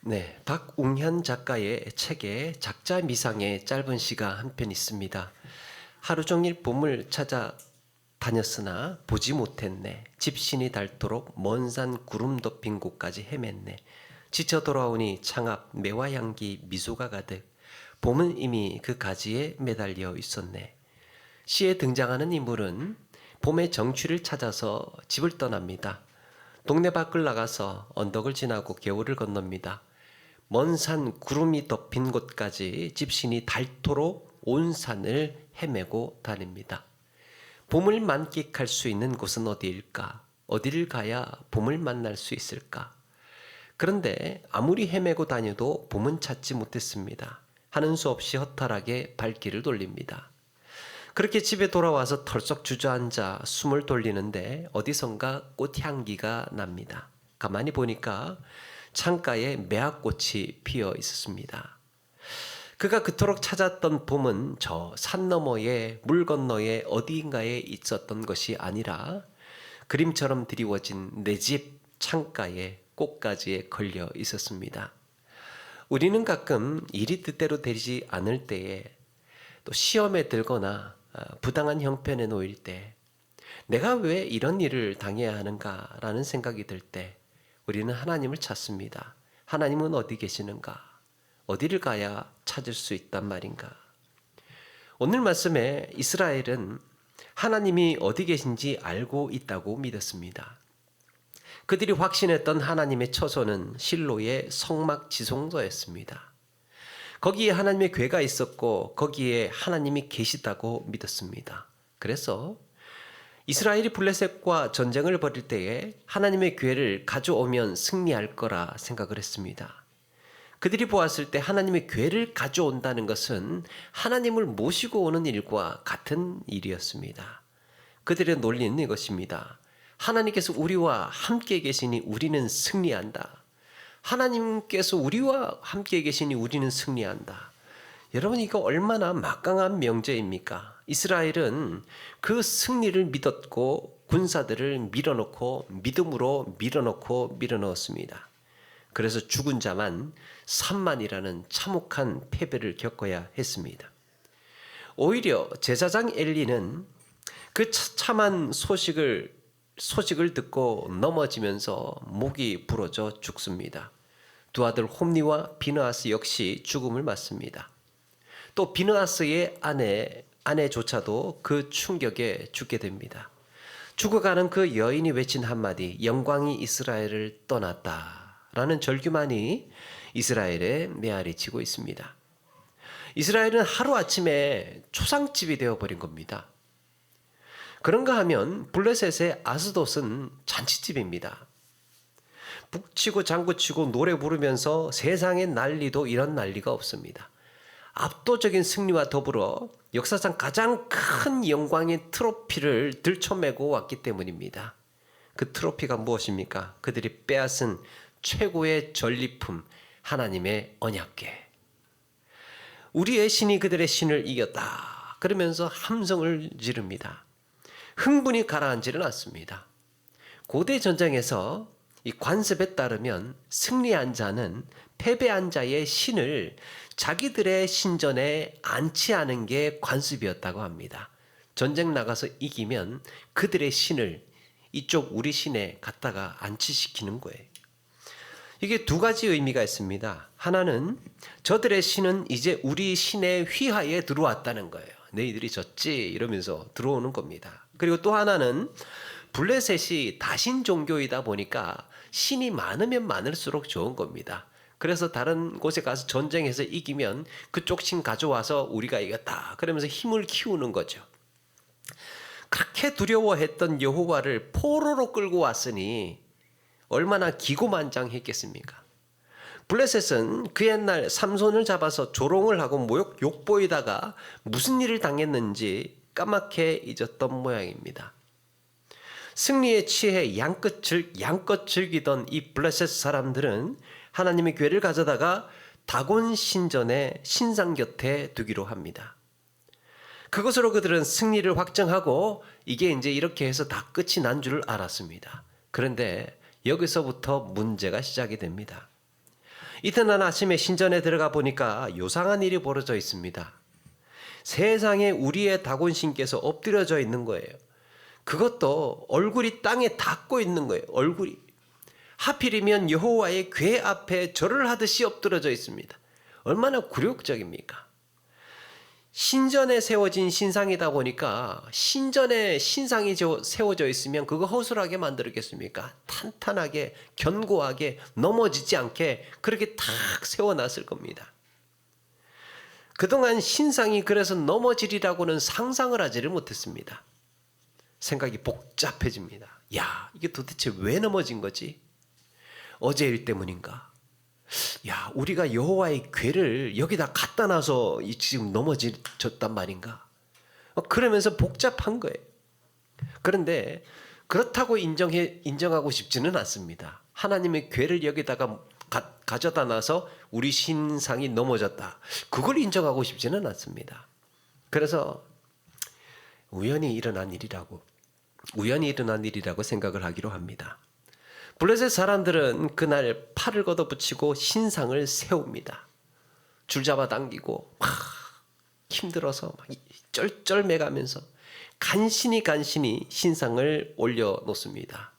네, 박웅현 작가의 책에 작자 미상의 짧은 시가 한 편 있습니다. 하루 종일 봄을 찾아 다녔으나 보지 못했네. 집신이 닳도록 먼 산 구름 덮인 곳까지 헤맸네. 지쳐 돌아오니 창앞 매화 향기 미소가 가득. 봄은 이미 그 가지에 매달려 있었네. 시에 등장하는 인물은 봄의 정취를 찾아서 집을 떠납니다. 동네 밖을 나가서 언덕을 지나고 겨울을 건넙니다. 먼 산 구름이 덮인 곳까지 집신이 닳도록 온 산을 헤매고 다닙니다. 봄을 만끽할 수 있는 곳은 어디일까? 어디를 가야 봄을 만날 수 있을까? 그런데 아무리 헤매고 다녀도 봄은 찾지 못했습니다. 하는 수 없이 허탈하게 발길을 돌립니다. 그렇게 집에 돌아와서 털썩 주저앉아 숨을 돌리는데 어디선가 꽃향기가 납니다. 가만히 보니까 창가에 매화꽃이 피어 있었습니다. 그가 그토록 찾았던 봄은 저 산 너머에 물 건너에 어디인가에 있었던 것이 아니라 그림처럼 드리워진 내 집 창가에 꽃가지에 걸려 있었습니다. 우리는 가끔 일이 뜻대로 되지 않을 때에 또 시험에 들거나 부당한 형편에 놓일 때 내가 왜 이런 일을 당해야 하는가라는 생각이 들 때 우리는 하나님을 찾습니다. 하나님은 어디 계시는가? 어디를 가야 찾을 수 있단 말인가? 오늘 말씀에 이스라엘은 하나님이 어디 계신지 알고 있다고 믿었습니다. 그들이 확신했던 하나님의 처소는 실로의 성막 지성소였습니다. 거기에 하나님의 궤가 있었고 거기에 하나님이 계시다고 믿었습니다. 그래서 이스라엘이 블레셋과 전쟁을 벌일 때에 하나님의 궤를 가져오면 승리할 거라 생각을 했습니다. 그들이 보았을 때 하나님의 궤를 가져온다는 것은 하나님을 모시고 오는 일과 같은 일이었습니다. 그들의 논리는 이것입니다. 하나님께서 우리와 함께 계시니 우리는 승리한다. 하나님께서 우리와 함께 계시니 우리는 승리한다. 여러분, 이거 얼마나 막강한 명제입니까? 이스라엘은 그 승리를 믿었고 군사들을 밀어넣고 믿음으로 밀어넣었습니다. 그래서 죽은 자만 3만이라는 참혹한 패배를 겪어야 했습니다. 오히려 제사장 엘리는 그 참한 소식을 듣고 넘어지면서 목이 부러져 죽습니다. 두 아들 홈니와 비느하스 역시 죽음을 맞습니다. 또 비느하스의 아내조차도 그 충격에 죽게 됩니다. 죽어가는 그 여인이 외친 한마디, 영광이 이스라엘을 떠났다라는 절규만이 이스라엘에 메아리치고 있습니다. 이스라엘은 하루아침에 초상집이 되어버린 겁니다. 그런가 하면 블레셋의 아스돗은 잔치집입니다. 북치고 장구치고 노래 부르면서 세상에 난리도 이런 난리가 없습니다. 압도적인 승리와 더불어 역사상 가장 큰 영광의 트로피를 들쳐매고 왔기 때문입니다. 그 트로피가 무엇입니까? 그들이 빼앗은 최고의 전리품, 하나님의 언약궤. 우리의 신이 그들의 신을 이겼다. 그러면서 함성을 지릅니다. 흥분이 가라앉지는 않습니다. 고대 전쟁에서 이 관습에 따르면 승리한 자는 패배한 자의 신을 자기들의 신전에 안치하는 게 관습이었다고 합니다. 전쟁 나가서 이기면 그들의 신을 이쪽 우리 신에 갖다가 안치시키는 거예요. 이게 두 가지 의미가 있습니다. 하나는 저들의 신은 이제 우리 신의 휘하에 들어왔다는 거예요. 너희들이 졌지 이러면서 들어오는 겁니다. 그리고 또 하나는 블레셋이 다신 종교이다 보니까 신이 많으면 많을수록 좋은 겁니다. 그래서 다른 곳에 가서 전쟁해서 이기면 그쪽 신 가져와서 우리가 이겼다 그러면서 힘을 키우는 거죠. 그렇게 두려워했던 여호와를 포로로 끌고 왔으니 얼마나 기고만장했겠습니까? 블레셋은 그 옛날 삼손을 잡아서 조롱을 하고 욕보이다가 무슨 일을 당했는지 까맣게 잊었던 모양입니다. 승리에 취해 양껏 즐기던 이 블레셋 사람들은 하나님의 궤를 가져다가 다곤 신전의 신상 곁에 두기로 합니다. 그것으로 그들은 승리를 확정하고 이게 이제 이렇게 해서 다 끝이 난 줄 알았습니다. 그런데 여기서부터 문제가 시작이 됩니다. 이튿날 아침에 신전에 들어가 보니까 요상한 일이 벌어져 있습니다. 세상에 우리의 다곤 신께서 엎드려져 있는 거예요. 그것도 얼굴이 땅에 닿고 있는 거예요. 얼굴이. 하필이면 여호와의 궤 앞에 절을 하듯이 엎드려져 있습니다. 얼마나 굴욕적입니까? 신전에 세워진 신상이다 보니까 신전에 신상이 세워져 있으면 그거 허술하게 만들었겠습니까? 탄탄하게 견고하게 넘어지지 않게 그렇게 탁 세워놨을 겁니다. 그동안 신상이 그래서 넘어지리라고는 상상을 하지를 못했습니다. 생각이 복잡해집니다. 야, 이게 도대체 왜 넘어진 거지? 어제 일 때문인가? 야, 우리가 여호와의 궤를 여기다 갖다 놔서 지금 넘어졌단 말인가? 그러면서 복잡한 거예요. 그런데 그렇다고 인정하고 싶지는 않습니다. 하나님의 궤를 여기다가 가져다 놔서 우리 신상이 넘어졌다. 그걸 인정하고 싶지는 않습니다. 그래서 우연히 일어난 일이라고 생각을 하기로 합니다. 블레셋 사람들은 그날 팔을 걷어붙이고 신상을 세웁니다. 줄 잡아 당기고 막 힘들어서 막 쩔쩔매가면서 간신히 신상을 올려놓습니다.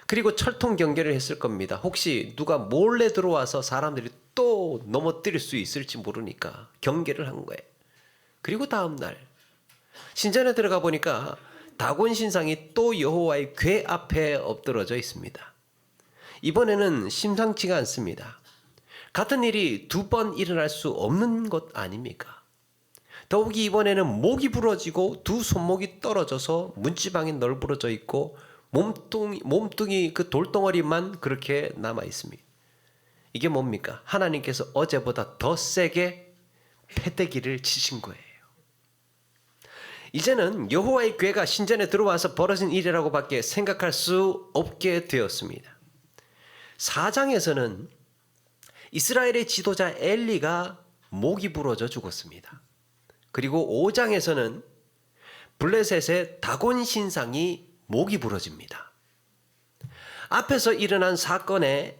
그리고 철통 경계를 했을 겁니다. 혹시 누가 몰래 들어와서 사람들이 또 넘어뜨릴 수 있을지 모르니까 경계를 한 거예요. 그리고 다음 날 신전에 들어가 보니까 다곤 신상이 또 여호와의 궤 앞에 엎드러져 있습니다. 이번에는 심상치가 않습니다. 같은 일이 두 번 일어날 수 없는 것 아닙니까? 더욱이 이번에는 목이 부러지고 두 손목이 떨어져서 문지방이 널브러져 있고 몸뚱이 그 돌덩어리만 그렇게 남아 있습니다. 이게 뭡니까? 하나님께서 어제보다 더 세게 패대기를 치신 거예요. 이제는 여호와의 궤가 신전에 들어와서 벌어진 일이라고 밖에 생각할 수 없게 되었습니다. 4장에서는 이스라엘의 지도자 엘리가 목이 부러져 죽었습니다. 그리고 5장에서는 블레셋의 다곤 신상이 목이 부러집니다. 앞에서 일어난 사건이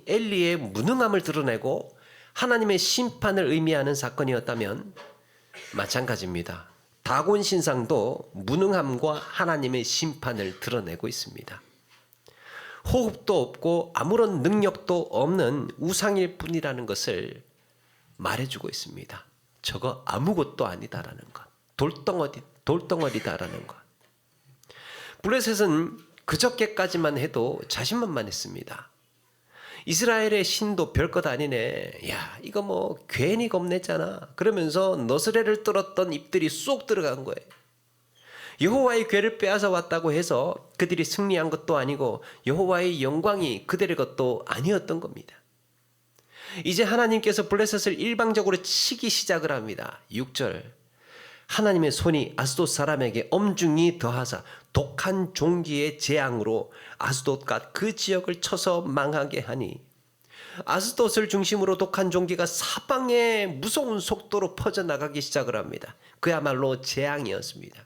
엘리의 무능함을 드러내고 하나님의 심판을 의미하는 사건이었다면 마찬가지입니다. 다곤 신상도 무능함과 하나님의 심판을 드러내고 있습니다. 호흡도 없고 아무런 능력도 없는 우상일 뿐이라는 것을 말해주고 있습니다. 저거 아무것도 아니다라는 것, 돌덩어리다라는 것. 블레셋은 그저께까지만 해도 자신만만했습니다. 이스라엘의 신도 별것 아니네. 야, 이거 뭐 괜히 겁냈잖아. 그러면서 너스레를 떨었던 입들이 쏙 들어간 거예요. 여호와의 궤를 빼앗아 왔다고 해서 그들이 승리한 것도 아니고 여호와의 영광이 그들의 것도 아니었던 겁니다. 이제 하나님께서 블레셋을 일방적으로 치기 시작을 합니다. 6절 하나님의 손이 아스돗 사람에게 엄중히 더하사 독한 종기의 재앙으로 아스돗과 그 지역을 쳐서 망하게 하니 아스돗을 중심으로 독한 종기가 사방에 무서운 속도로 퍼져나가기 시작을 합니다. 그야말로 재앙이었습니다.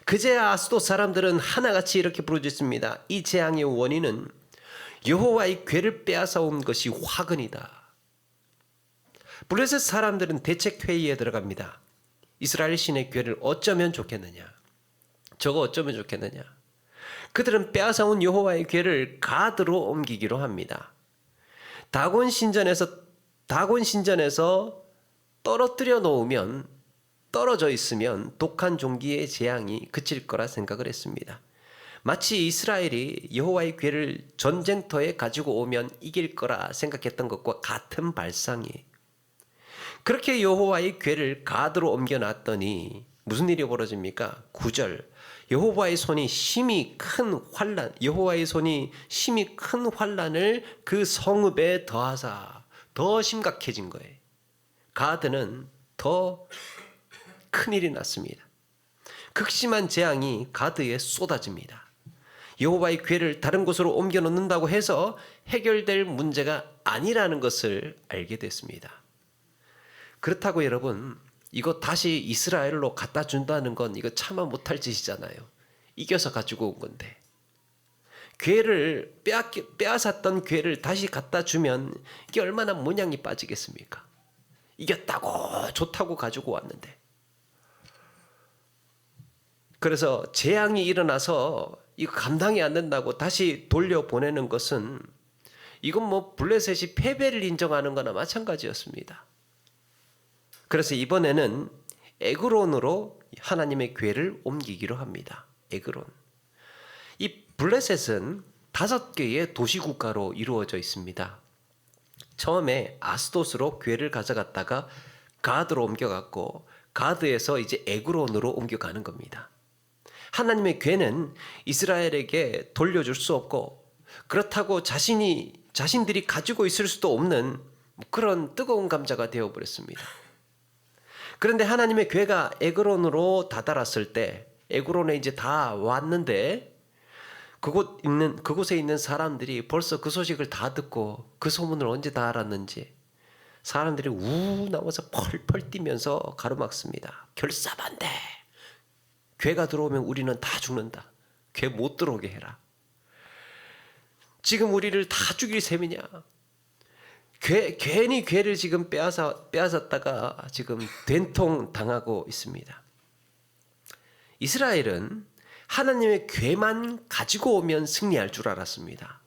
그제야 아스돗 사람들은 하나같이 이렇게 부르짖습니다. 이 재앙의 원인은 여호와의 궤를 빼앗아 온 것이 화근이다. 블레셋 사람들은 대책회의에 들어갑니다. 이스라엘 신의 궤를 어쩌면 좋겠느냐? 저거 어쩌면 좋겠느냐? 그들은 빼앗아온 여호와의 궤를 가드로 옮기기로 합니다. 다곤 신전에서 떨어뜨려 놓으면 떨어져 있으면 독한 종기의 재앙이 그칠 거라 생각을 했습니다. 마치 이스라엘이 여호와의 궤를 전쟁터에 가지고 오면 이길 거라 생각했던 것과 같은 발상이. 그렇게 여호와의 궤를 가드로 옮겨놨더니 무슨 일이 벌어집니까? 9절 여호와의 손이 심히 큰 환란을 그 성읍에 더하사 더 심각해진 거예요. 가드는 더 큰일이 났습니다. 극심한 재앙이 가드에 쏟아집니다. 여호와의 궤를 다른 곳으로 옮겨 놓는다고 해서 해결될 문제가 아니라는 것을 알게 됐습니다. 그렇다고 여러분, 이거 다시 이스라엘로 갖다 준다는 건 이거 차마 못할 짓이잖아요. 이겨서 가지고 온 건데. 괴를 빼앗았던 괴를 다시 갖다 주면 이게 얼마나 모양이 빠지겠습니까? 이겼다고 좋다고 가지고 왔는데. 그래서 재앙이 일어나서 이거 감당이 안 된다고 다시 돌려보내는 것은 이건 뭐 블레셋이 패배를 인정하는 거나 마찬가지였습니다. 그래서 이번에는 에그론으로 하나님의 궤를 옮기기로 합니다. 에그론. 이 블레셋은 5개의 도시국가로 이루어져 있습니다. 처음에 아스돗으로 궤를 가져갔다가 가드로 옮겨갔고 가드에서 이제 에그론으로 옮겨가는 겁니다. 하나님의 궤는 이스라엘에게 돌려줄 수 없고 그렇다고 자신들이 가지고 있을 수도 없는 그런 뜨거운 감자가 되어버렸습니다. 그런데 하나님의 궤가 에그론으로 다다랐을 때 에그론에 이제 다 왔는데 그곳에 있는 사람들이 벌써 그 소식을 다 듣고 그 소문을 언제 다 알았는지 사람들이 우 나와서 펄펄 뛰면서 가로막습니다. 결사반대. 괴가 들어오면 우리는 다 죽는다. 괴 못 들어오게 해라. 지금 우리를 다 죽일 셈이냐. 괜히 괴를 지금 빼앗았다가 지금 된통 당하고 있습니다. 이스라엘은 하나님의 괴만 가지고 오면 승리할 줄 알았습니다.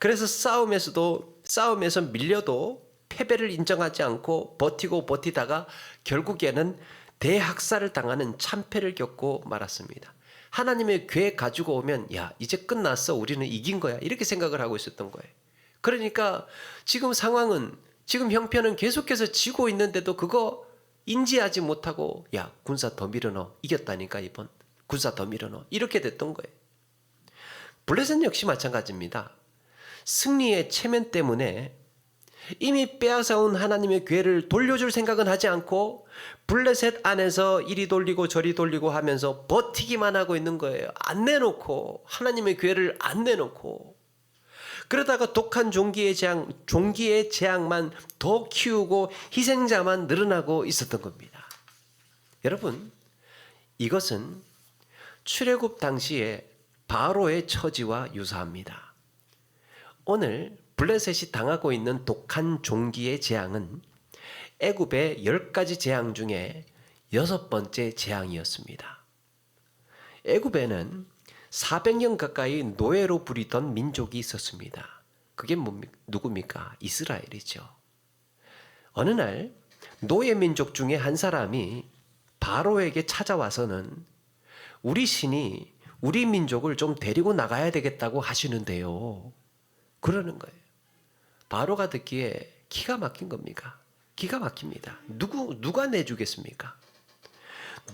그래서 싸움에서 밀려도 패배를 인정하지 않고 버티다가 결국에는 대학살을 당하는 참패를 겪고 말았습니다. 하나님의 괴 가지고 오면 야 이제 끝났어 우리는 이긴 거야 이렇게 생각을 하고 있었던 거예요. 그러니까 지금 상황은 지금 형편은 계속해서 지고 있는데도 그거 인지하지 못하고 야 군사 더 밀어넣어 이겼다니까 이번 군사 더 밀어넣어 이렇게 됐던 거예요. 블레셋 역시 마찬가지입니다. 승리의 체면 때문에 이미 빼앗아온 하나님의 궤를 돌려줄 생각은 하지 않고 블레셋 안에서 이리 돌리고 저리 돌리고 하면서 버티기만 하고 있는 거예요. 안 내놓고 하나님의 궤를 안 내놓고 그러다가 독한 종기의 재앙만 더 키우고 희생자만 늘어나고 있었던 겁니다. 여러분 이것은 출애굽 당시에 바로의 처지와 유사합니다. 오늘 블레셋이 당하고 있는 독한 종기의 재앙은 애굽의 10가지 재앙 중에 6번째 재앙이었습니다. 애굽에는 400년 가까이 노예로 부리던 민족이 있었습니다. 그게 누굽니까? 이스라엘이죠. 어느 날 노예 민족 중에 한 사람이 바로에게 찾아와서는 우리 신이 우리 민족을 좀 데리고 나가야 되겠다고 하시는데요. 그러는 거예요. 바로가 듣기에 기가 막힌 겁니까? 기가 막힙니다. 누가 내주겠습니까?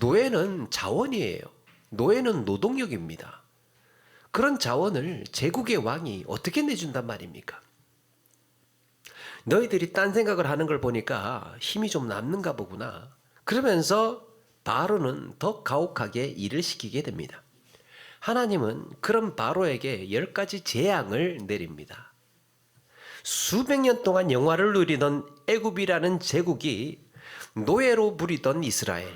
노예는 자원이에요. 노예는 노동력입니다. 그런 자원을 제국의 왕이 어떻게 내준단 말입니까? 너희들이 딴 생각을 하는 걸 보니까 힘이 좀 남는가 보구나. 그러면서 바로는 더 가혹하게 일을 시키게 됩니다. 하나님은 그런 바로에게 10가지 재앙을 내립니다. 수백 년 동안 영화를 누리던 애굽이라는 제국이 노예로 부리던 이스라엘,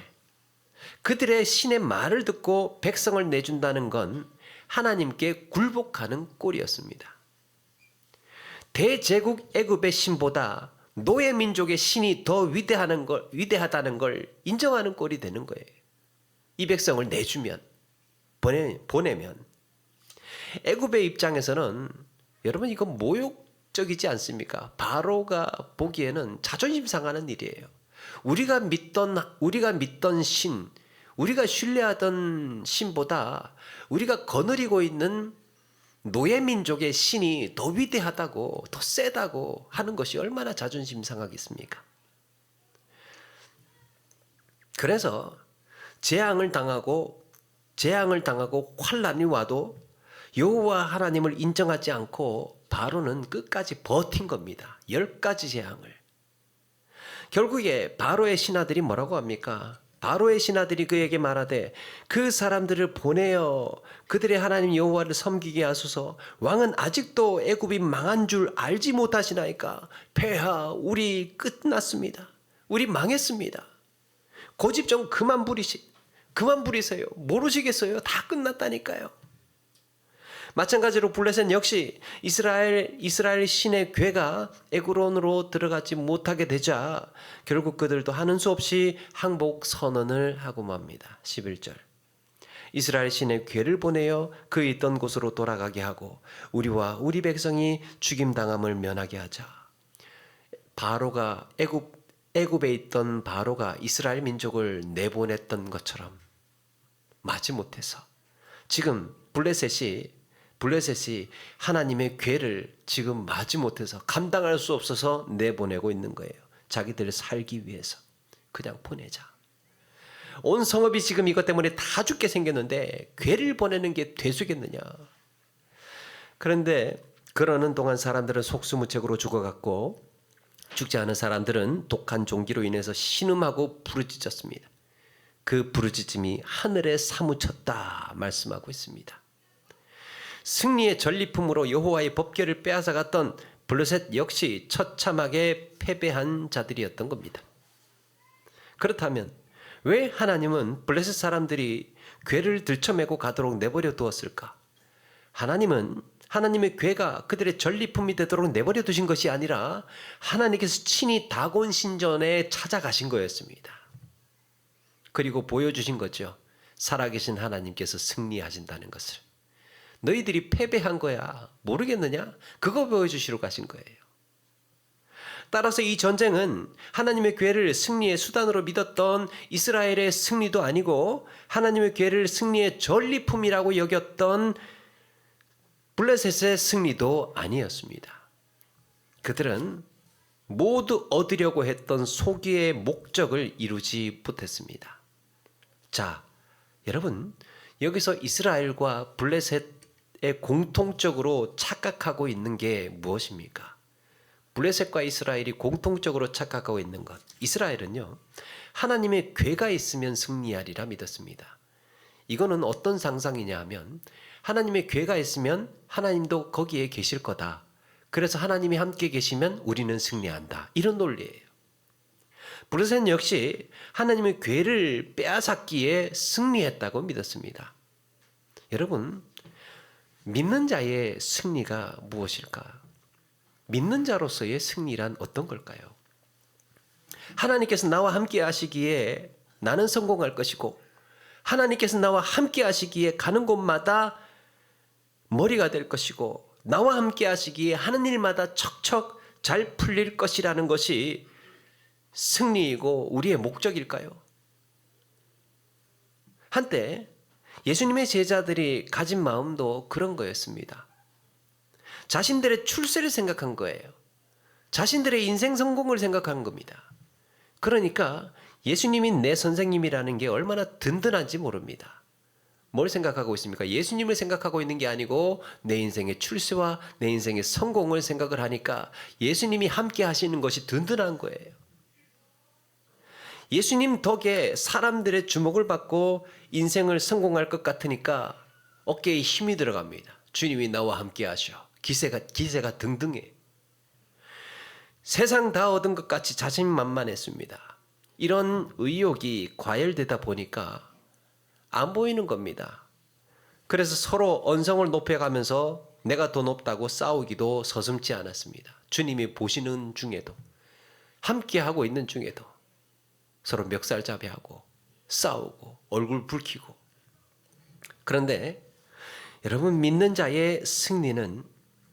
그들의 신의 말을 듣고 백성을 내준다는 건 하나님께 굴복하는 꼴이었습니다. 대제국 애굽의 신보다 노예 민족의 신이 더 위대하다는 걸 인정하는 꼴이 되는 거예요. 이 백성을 내주면 보내면 애굽의 입장에서는 여러분 이거 모욕적이지 않습니까? 바로가 보기에는 자존심 상하는 일이에요. 우리가 믿던 신, 우리가 신뢰하던 신보다 우리가 거느리고 있는 노예 민족의 신이 더 위대하다고, 더 세다고 하는 것이 얼마나 자존심 상하겠습니까? 그래서 재앙을 당하고 환란이 와도 여호와 하나님을 인정하지 않고 바로는 끝까지 버틴 겁니다. 10가지 재앙을. 결국에 바로의 신하들이 뭐라고 합니까? 바로의 신하들이 그에게 말하되 그 사람들을 보내어 그들의 하나님 여호와를 섬기게 하소서. 왕은 아직도 애굽이 망한 줄 알지 못하시나이까? 폐하, 우리 끝났습니다. 우리 망했습니다. 고집 좀 그만 부리세요. 모르시겠어요? 다 끝났다니까요. 마찬가지로 블레셋 역시 이스라엘 신의 괴가 에그론으로 들어가지 못하게 되자 결국 그들도 하는 수 없이 항복 선언을 하고 맙니다. 11절. 이스라엘 신의 괴를 보내어 그 있던 곳으로 돌아가게 하고 우리와 우리 백성이 죽임당함을 면하게 하자. 바로가 애굽에 있던 바로가 이스라엘 민족을 내보냈던 것처럼 마지못해서 지금 블레셋이 하나님의 괴를 지금 마지못해서 감당할 수 없어서 내보내고 있는 거예요. 자기들 살기 위해서 그냥 보내자. 온 성읍이 지금 이것 때문에 다 죽게 생겼는데 괴를 보내는 게 되수겠느냐. 그런데 그러는 동안 사람들은 속수무책으로 죽어갔고 죽지 않은 사람들은 독한 종기로 인해서 신음하고 부르짖었습니다. 그 부르짖음이 하늘에 사무쳤다 말씀하고 있습니다. 승리의 전리품으로 여호와의 법궤를 빼앗아갔던 블레셋 역시 처참하게 패배한 자들이었던 겁니다. 그렇다면 왜 하나님은 블레셋 사람들이 궤를 들쳐매고 가도록 내버려 두었을까? 하나님은 하나님의 궤가 그들의 전리품이 되도록 내버려 두신 것이 아니라 하나님께서 친히 다곤 신전에 찾아가신 거였습니다. 그리고 보여주신 거죠. 살아계신 하나님께서 승리하신다는 것을. 너희들이 패배한 거야. 모르겠느냐? 그거 보여주시러 가신 거예요. 따라서 이 전쟁은 하나님의 궤를 승리의 수단으로 믿었던 이스라엘의 승리도 아니고 하나님의 궤를 승리의 전리품이라고 여겼던 블레셋의 승리도 아니었습니다. 그들은 모두 얻으려고 했던 소기의 목적을 이루지 못했습니다. 자, 여러분, 여기서 이스라엘과 블레셋의 공통적으로 착각하고 있는 게 무엇입니까? 블레셋과 이스라엘이 공통적으로 착각하고 있는 것. 이스라엘은요, 하나님의 궤가 있으면 승리하리라 믿었습니다. 이거는 어떤 상상이냐 하면 하나님의 궤가 있으면 하나님도 거기에 계실 거다. 그래서 하나님이 함께 계시면 우리는 승리한다. 이런 논리예요. 블레셋 역시 하나님의 궤를 빼앗았기에 승리했다고 믿었습니다. 여러분, 믿는 자의 승리가 무엇일까? 믿는 자로서의 승리란 어떤 걸까요? 하나님께서 나와 함께 하시기에 나는 성공할 것이고 하나님께서 나와 함께 하시기에 가는 곳마다 머리가 될 것이고 나와 함께 하시기에 하는 일마다 척척 잘 풀릴 것이라는 것이 승리이고 우리의 목적일까요? 한때 예수님의 제자들이 가진 마음도 그런 거였습니다. 자신들의 출세를 생각한 거예요. 자신들의 인생 성공을 생각한 겁니다. 그러니까 예수님이 내 선생님이라는 게 얼마나 든든한지 모릅니다. 뭘 생각하고 있습니까? 예수님을 생각하고 있는 게 아니고 내 인생의 출세와 내 인생의 성공을 생각을 하니까 예수님이 함께 하시는 것이 든든한 거예요. 예수님 덕에 사람들의 주목을 받고 인생을 성공할 것 같으니까 어깨에 힘이 들어갑니다. 주님이 나와 함께 하셔. 기세가 등등해. 세상 다 얻은 것 같이 자신만만했습니다. 이런 의욕이 과열되다 보니까 안 보이는 겁니다. 그래서 서로 언성을 높여가면서 내가 더 높다고 싸우기도 서슴지 않았습니다. 주님이 보시는 중에도 함께하고 있는 중에도 서로 멱살잡이하고 싸우고 얼굴 붉히고. 그런데 여러분, 믿는 자의 승리는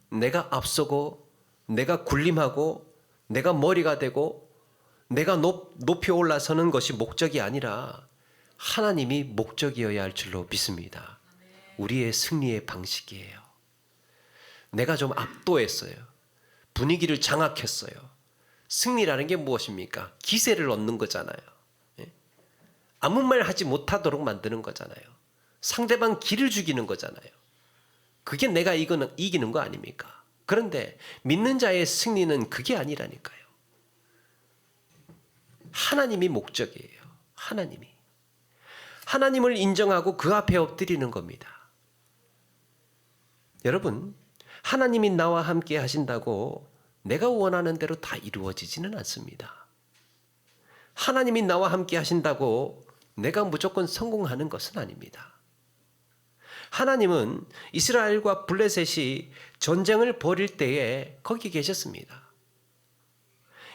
내가 앞서고 내가 군림하고 내가 머리가 되고 내가 높이 올라서는 것이 목적이 아니라 하나님이 목적이어야 할 줄로 믿습니다. 우리의 승리의 방식이에요. 내가 좀 압도했어요. 분위기를 장악했어요. 승리라는 게 무엇입니까? 기세를 얻는 거잖아요. 아무 말 하지 못하도록 만드는 거잖아요. 상대방 기를 죽이는 거잖아요. 그게 내가 이기는 거 아닙니까? 그런데 믿는 자의 승리는 그게 아니라니까요. 하나님이 목적이에요. 하나님을 인정하고 그 앞에 엎드리는 겁니다. 여러분, 하나님이 나와 함께 하신다고 내가 원하는 대로 다 이루어지지는 않습니다. 하나님이 나와 함께 하신다고 내가 무조건 성공하는 것은 아닙니다. 하나님은 이스라엘과 블레셋이 전쟁을 벌일 때에 거기 계셨습니다.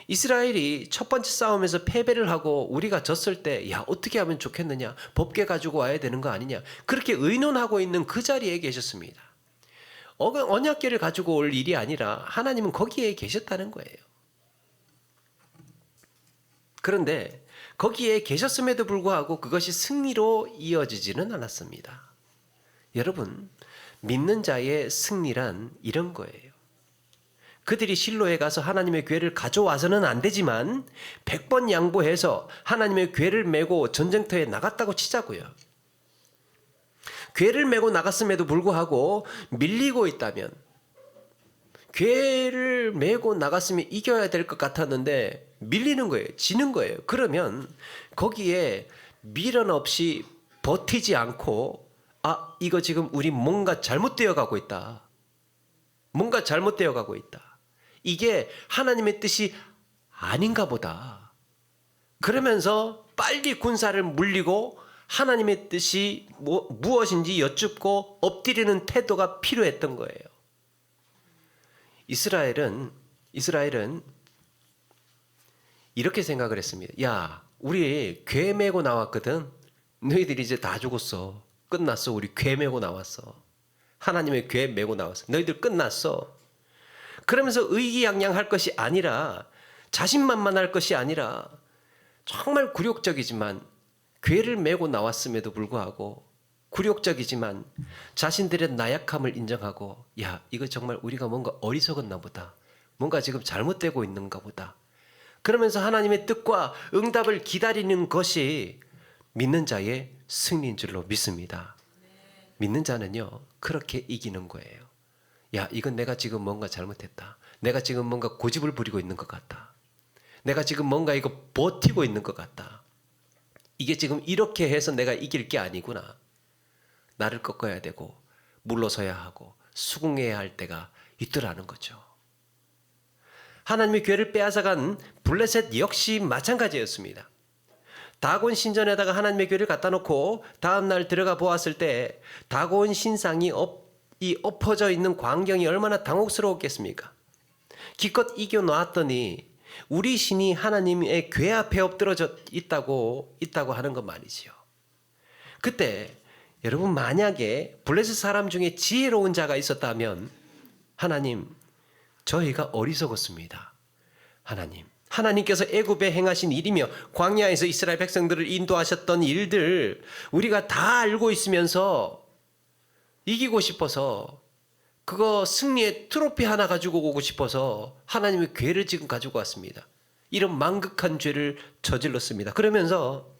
이스라엘이 첫 번째 싸움에서 패배를 하고 우리가 졌을 때 야, 어떻게 하면 좋겠느냐, 법궤 가지고 와야 되는 거 아니냐, 그렇게 의논하고 있는 그 자리에 계셨습니다. 언약궤를 가지고 올 일이 아니라 하나님은 거기에 계셨다는 거예요. 그런데 거기에 계셨음에도 불구하고 그것이 승리로 이어지지는 않았습니다. 여러분, 믿는 자의 승리란 이런 거예요. 그들이 실로에 가서 하나님의 궤를 가져와서는 안 되지만 100번 양보해서 하나님의 궤를 메고 전쟁터에 나갔다고 치자고요. 궤를 메고 나갔음에도 불구하고 밀리고 있다면, 궤를 메고 나갔으면 이겨야 될 것 같았는데 밀리는 거예요. 지는 거예요. 그러면 거기에 미련 없이 버티지 않고 이거 지금 우리 뭔가 잘못되어 가고 있다. 뭔가 잘못되어 가고 있다. 이게 하나님의 뜻이 아닌가 보다. 그러면서 빨리 군사를 물리고 하나님의 뜻이 무엇인지 여쭙고 엎드리는 태도가 필요했던 거예요. 이스라엘은 이렇게 생각을 했습니다. 야, 우리 궤 메고 나왔거든. 너희들이 이제 다 죽었어. 끝났어. 우리 궤 메고 나왔어. 하나님의 궤 메고 나왔어. 너희들 끝났어. 그러면서 의기양양할 것이 아니라, 자신만만할 것이 아니라 정말 굴욕적이지만 궤를 메고 나왔음에도 불구하고 굴욕적이지만 자신들의 나약함을 인정하고, 야, 이거 정말 우리가 뭔가 어리석었나 보다. 뭔가 지금 잘못되고 있는가 보다. 그러면서 하나님의 뜻과 응답을 기다리는 것이 믿는 자의 승리인 줄로 믿습니다. 믿는 자는요, 그렇게 이기는 거예요. 야, 이건 내가 지금 뭔가 잘못했다. 내가 지금 뭔가 고집을 부리고 있는 것 같다. 내가 지금 뭔가 이거 버티고 있는 것 같다. 이게 지금 이렇게 해서 내가 이길 게 아니구나. 나를 꺾어야 되고 물러서야 하고 수긍해야 할 때가 있더라는 거죠. 하나님의 궤를 빼앗아간 블레셋 역시 마찬가지였습니다. 다곤 신전에다가 하나님의 궤를 갖다 놓고 다음날 들어가 보았을 때 다곤 신상이 엎어져 있는 광경이 얼마나 당혹스러웠겠습니까? 기껏 이겨놨더니 우리 신이 하나님의 궤 앞에 엎드러져 있다고 하는 것 말이지요. 그때 여러분, 만약에 블레셋 사람 중에 지혜로운 자가 있었다면, 하나님, 저희가 어리석었습니다. 하나님께서 애굽에 행하신 일이며 광야에서 이스라엘 백성들을 인도하셨던 일들 우리가 다 알고 있으면서 이기고 싶어서, 그거 승리의 트로피 하나 가지고 오고 싶어서 하나님의 궤를 지금 가지고 왔습니다. 이런 망극한 죄를 저질렀습니다. 그러면서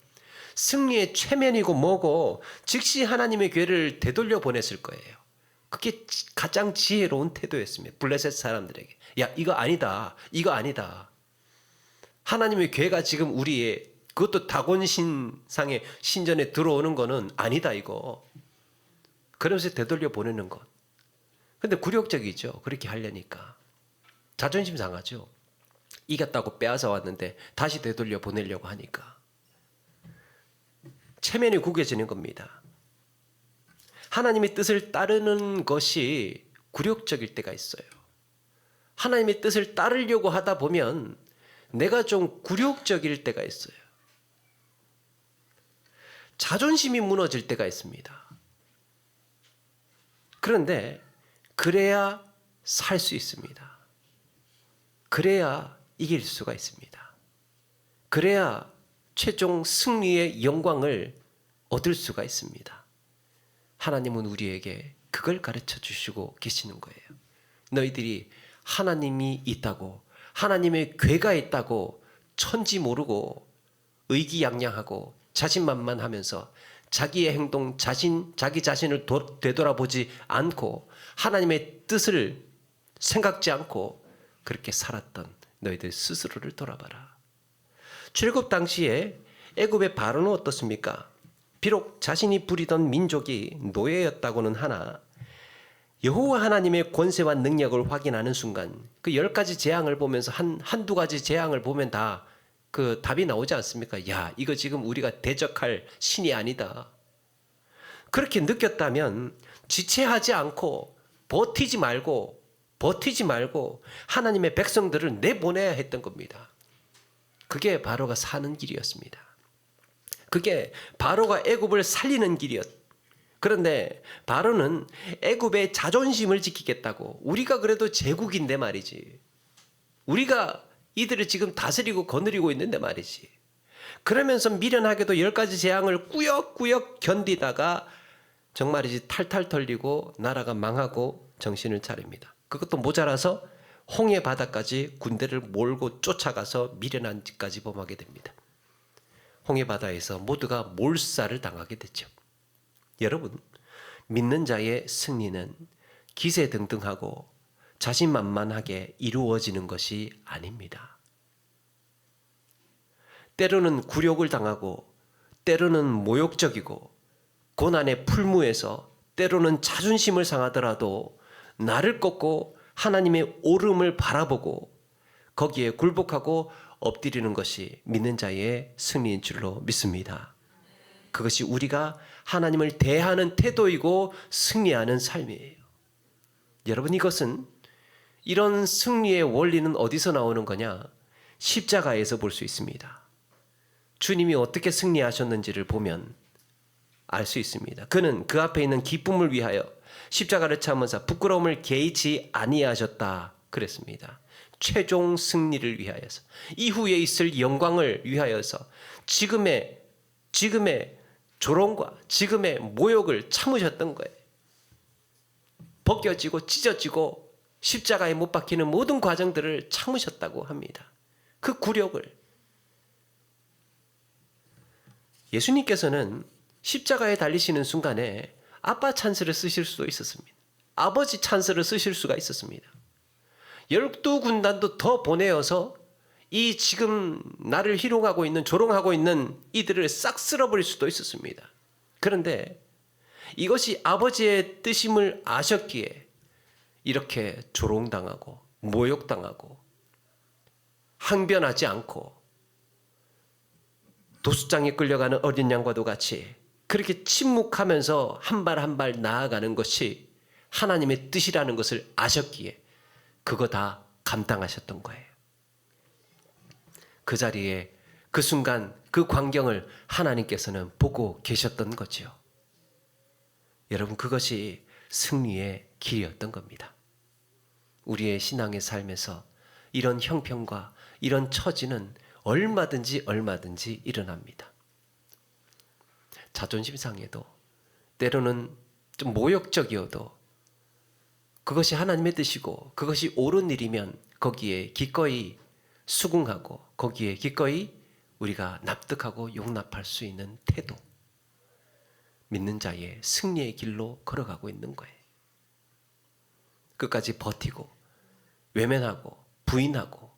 승리의 최면이고 뭐고 즉시 하나님의 궤를 되돌려 보냈을 거예요. 그게 가장 지혜로운 태도였습니다. 블레셋 사람들에게. 야, 이거 아니다. 이거 아니다. 하나님의 궤가 지금 우리의, 그것도 다곤 신상의 신전에 들어오는 거는 아니다, 이거. 그러면서 되돌려 보내는 것. 근데 굴욕적이죠. 그렇게 하려니까. 자존심 상하죠. 이겼다고 빼앗아 왔는데 다시 되돌려 보내려고 하니까. 체면이 구겨지는 겁니다. 하나님의 뜻을 따르는 것이 굴욕적일 때가 있어요. 하나님의 뜻을 따르려고 하다 보면 내가 좀 굴욕적일 때가 있어요. 자존심이 무너질 때가 있습니다. 그런데 그래야 살 수 있습니다. 그래야 이길 수가 있습니다. 그래야 최종 승리의 영광을 얻을 수가 있습니다. 하나님은 우리에게 그걸 가르쳐 주시고 계시는 거예요. 너희들이 하나님이 있다고, 하나님의 궤가 있다고 천지 모르고 의기양양하고 자신만만하면서 자기의 행동, 자기 자신을 되돌아보지 않고 하나님의 뜻을 생각지 않고 그렇게 살았던 너희들 스스로를 돌아봐라. 출애굽 당시에 애굽의 바로는 어떻습니까? 비록 자신이 부리던 민족이 노예였다고는 하나 여호와 하나님의 권세와 능력을 확인하는 순간 그 10가지 재앙을 보면서 한두 가지 재앙을 보면 다 그 답이 나오지 않습니까? 야, 이거 지금 우리가 대적할 신이 아니다. 그렇게 느꼈다면 지체하지 않고 버티지 말고 하나님의 백성들을 내보내야 했던 겁니다. 그게 바로가 사는 길이었습니다. 그게 바로가 애굽을 살리는 길이었습니다. 그런데 바로는 애굽의 자존심을 지키겠다고, 우리가 그래도 제국인데 말이지, 우리가 이들을 지금 다스리고 거느리고 있는데 말이지, 그러면서 미련하게도 10가지 재앙을 꾸역꾸역 견디다가 정말이지 탈탈 털리고 나라가 망하고 정신을 차립니다. 그것도 모자라서 홍해 바다까지 군대를 몰고 쫓아가서 미련한 짓까지 범하게 됩니다. 홍해 바다에서 모두가 몰살을 당하게 됐죠. 여러분, 믿는 자의 승리는 기세등등하고 자신만만하게 이루어지는 것이 아닙니다. 때로는 굴욕을 당하고, 때로는 모욕적이고, 고난의 풀무에서 때로는 자존심을 상하더라도 나를 꺾고 하나님의 오름을 바라보고 거기에 굴복하고 엎드리는 것이 믿는 자의 승리인 줄로 믿습니다. 그것이 우리가 하나님을 대하는 태도이고 승리하는 삶이에요. 여러분, 이런 승리의 원리는 어디서 나오는 거냐? 십자가에서 볼 수 있습니다. 주님이 어떻게 승리하셨는지를 보면 알 수 있습니다. 그는 그 앞에 있는 기쁨을 위하여 십자가를 참으사 부끄러움을 개의치 아니하셨다 그랬습니다. 최종 승리를 위하여서, 이후에 있을 영광을 위하여서 지금의 조롱과 지금의 모욕을 참으셨던 거예요. 벗겨지고 찢어지고 십자가에 못 박히는 모든 과정들을 참으셨다고 합니다. 그 굴욕을. 예수님께서는 십자가에 달리시는 순간에 아빠 찬스를 쓰실 수도 있었습니다. 아버지 찬스를 쓰실 수가 있었습니다. 12군단도 더 보내어서 이 지금 나를 희롱하고 있는, 조롱하고 있는 이들을 싹 쓸어버릴 수도 있었습니다. 그런데 이것이 아버지의 뜻임을 아셨기에 이렇게 조롱당하고 모욕당하고 항변하지 않고 도수장에 끌려가는 어린 양과도 같이 그렇게 침묵하면서 한 발 한 발 나아가는 것이 하나님의 뜻이라는 것을 아셨기에 그거 다 감당하셨던 거예요. 그 자리에 그 순간 그 광경을 하나님께서는 보고 계셨던 거죠. 여러분, 그것이 승리의 길이었던 겁니다. 우리의 신앙의 삶에서 이런 형편과 이런 처지는 얼마든지 일어납니다. 자존심 상해도, 때로는 좀 모욕적이어도 그것이 하나님의 뜻이고 그것이 옳은 일이면 거기에 기꺼이 수긍하고 거기에 기꺼이 우리가 납득하고 용납할 수 있는 태도, 믿는 자의 승리의 길로 걸어가고 있는 거예요. 끝까지 버티고 외면하고 부인하고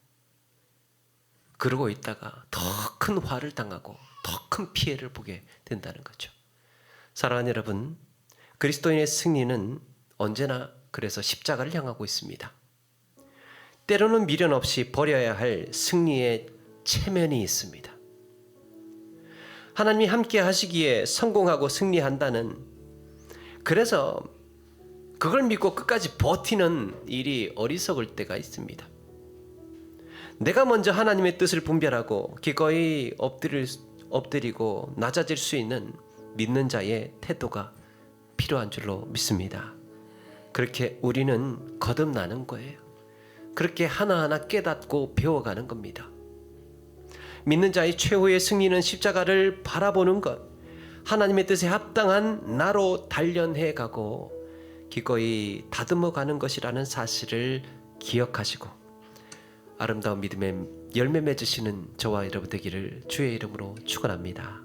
그러고 있다가 더 큰 화를 당하고 더 큰 피해를 보게 된다는 거죠. 사랑하는 여러분, 그리스도인의 승리는 언제나 그래서 십자가를 향하고 있습니다. 때로는 미련 없이 버려야 할 승리의 체면이 있습니다. 하나님이 함께 하시기에 성공하고 승리한다는, 그래서 그걸 믿고 끝까지 버티는 일이 어리석을 때가 있습니다. 내가 먼저 하나님의 뜻을 분별하고 기꺼이 엎드리고 낮아질 수 있는 믿는 자의 태도가 필요한 줄로 믿습니다. 그렇게 우리는 거듭나는 거예요. 그렇게 하나하나 깨닫고 배워가는 겁니다. 믿는 자의 최후의 승리는 십자가를 바라보는 것, 하나님의 뜻에 합당한 나로 단련해 가고 기꺼이 다듬어 가는 것이라는 사실을 기억하시고 아름다운 믿음의 열매 맺으시는 저와 여러분 되기를 주의 이름으로 축원합니다.